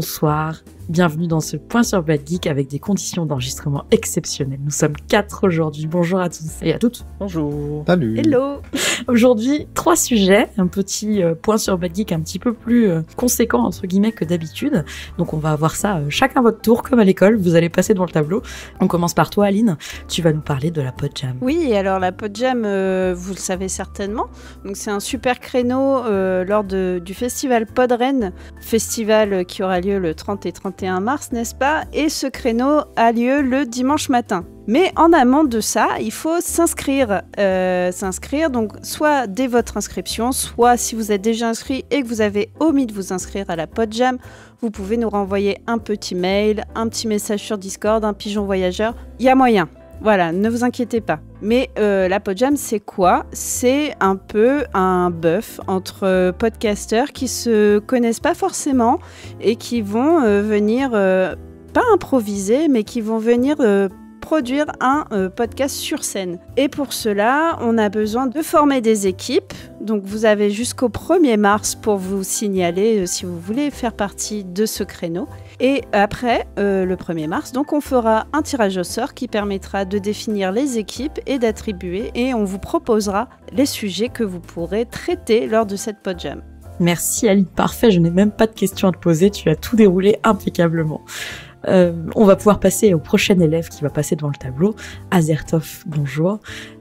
bonsoir. Bienvenue dans ce Point sur Bad Geek avec des conditions d'enregistrement exceptionnelles. Nous sommes 4 aujourd'hui. Bonjour à tous et à toutes. Bonjour. Salut. Hello. Aujourd'hui, 3 sujets. Un petit Point sur Bad Geek un petit peu plus conséquent entre guillemets que d'habitude. Donc on va avoir ça chacun votre tour comme à l'école. Vous allez passer devant le tableau. On commence par toi Aline. Tu vas nous parler de la Podjam. Oui, alors la Podjam, vous le savez certainement. Donc c'est un super créneau lors du festival Podren. Festival qui aura lieu le 30 et 31 mars, n'est-ce pas? Et ce créneau a lieu le dimanche matin. Mais en amont de ça, il faut s'inscrire. Donc soit dès votre inscription, soit si vous êtes déjà inscrit et que vous avez omis de vous inscrire à la Podjam, vous pouvez nous renvoyer un petit mail, un petit message sur Discord, un pigeon voyageur. Il y a moyen. Voilà, ne vous inquiétez pas. Mais la Podjam, c'est quoi? C'est un peu un bœuf entre podcasteurs qui se connaissent pas forcément et qui vont venir, pas improviser, mais qui vont venir produire un podcast sur scène. Et pour cela, on a besoin de former des équipes. Donc vous avez jusqu'au 1er mars pour vous signaler si vous voulez faire partie de ce créneau. Et après le 1er mars, donc on fera un tirage au sort qui permettra de définir les équipes et d'attribuer. Et on vous proposera les sujets que vous pourrez traiter lors de cette Podjam. Merci Aline, parfait. Je n'ai même pas de questions à te poser. Tu as tout déroulé impeccablement. On va pouvoir passer au prochain élève qui va passer devant le tableau. Azertov, bonjour.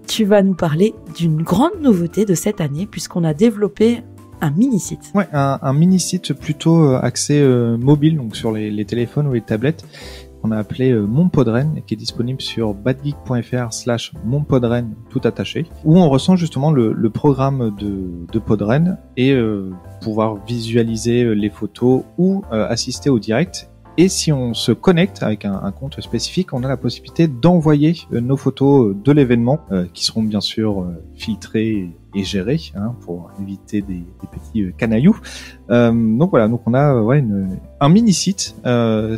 Tu vas nous parler d'une grande nouveauté de cette année puisqu'on a développé un mini-site. Ouais, un mini-site plutôt axé mobile, donc sur les téléphones ou les tablettes, qu'on a appelé Mon Podren, et qui est disponible sur badgeek.fr/monpodren, tout attaché, où on ressent justement le programme de Podren et pouvoir visualiser les photos ou assister au direct. Et si on se connecte avec un compte spécifique, on a la possibilité d'envoyer nos photos de l'événement, qui seront bien sûr filtrées et gérées, pour éviter des petits canailloux. Donc voilà, donc on a un mini-site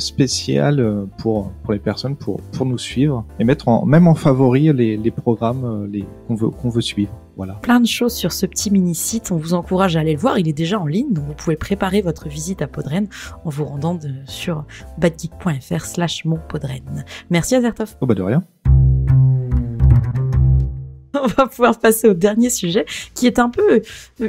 spécial pour les personnes, pour nous suivre et mettre même en favori les programmes qu'on veut suivre. Voilà. Plein de choses sur ce petit mini-site. On vous encourage à aller le voir. Il est déjà en ligne, donc vous pouvez préparer votre visite à Podren en vous rendant sur badgeek.fr/monpodren. Merci Azertov. Oh bah de rien. On va pouvoir passer au dernier sujet, qui est un peu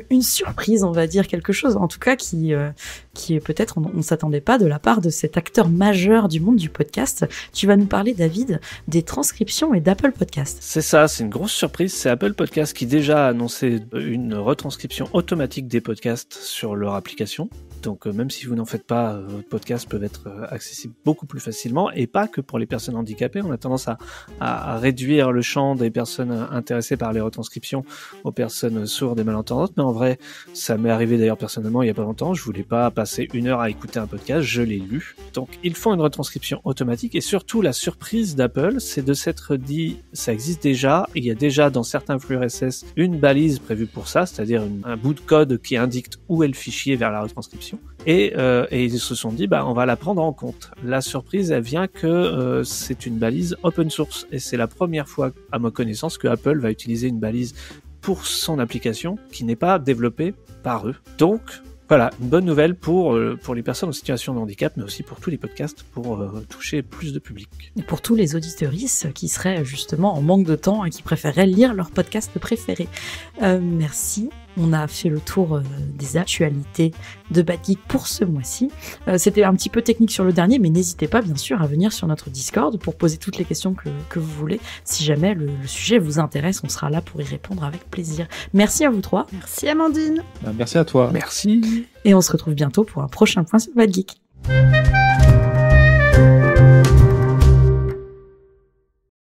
une surprise, on va dire, quelque chose, en tout cas, qui est peut-être, on ne s'attendait pas de la part de cet acteur majeur du monde du podcast. Tu vas nous parler, David, des transcriptions et d'Apple Podcast. C'est ça, c'est une grosse surprise. C'est Apple Podcast qui déjà a annoncé une retranscription automatique des podcasts sur leur application. Donc même si vous n'en faites pas, votre podcast peut être accessible beaucoup plus facilement, et pas que pour les personnes handicapées. On a tendance à réduire le champ des personnes intéressées par les retranscriptions aux personnes sourdes et malentendantes, mais en vrai, ça m'est arrivé d'ailleurs personnellement il y a pas longtemps. Je voulais pas passer 1 heure à écouter un podcast, je l'ai lu. Donc ils font une retranscription automatique, et surtout la surprise d'Apple, c'est de s'être dit, ça existe déjà, il y a déjà dans certains flux RSS une balise prévue pour ça, c'est-à-dire un bout de code qui indique où est le fichier vers la retranscription. Et ils se sont dit, on va la prendre en compte. La surprise, elle vient que c'est une balise open source, et c'est la première fois, à ma connaissance, que Apple va utiliser une balise pour son application qui n'est pas développée par eux. Donc, voilà, une bonne nouvelle pour les personnes en situation de handicap, mais aussi pour tous les podcasts, pour toucher plus de public. Et pour tous les auditeuristes qui seraient justement en manque de temps et qui préféreraient lire leur podcast préféré. Merci. On a fait le tour des actualités de Bad Geek pour ce mois-ci. C'était un petit peu technique sur le dernier, mais n'hésitez pas bien sûr à venir sur notre Discord pour poser toutes les questions que vous voulez. Si jamais le sujet vous intéresse, on sera là pour y répondre avec plaisir. Merci à vous 3. Merci Amandine. Merci à toi. Merci. Et on se retrouve bientôt pour un prochain point sur Bad Geek.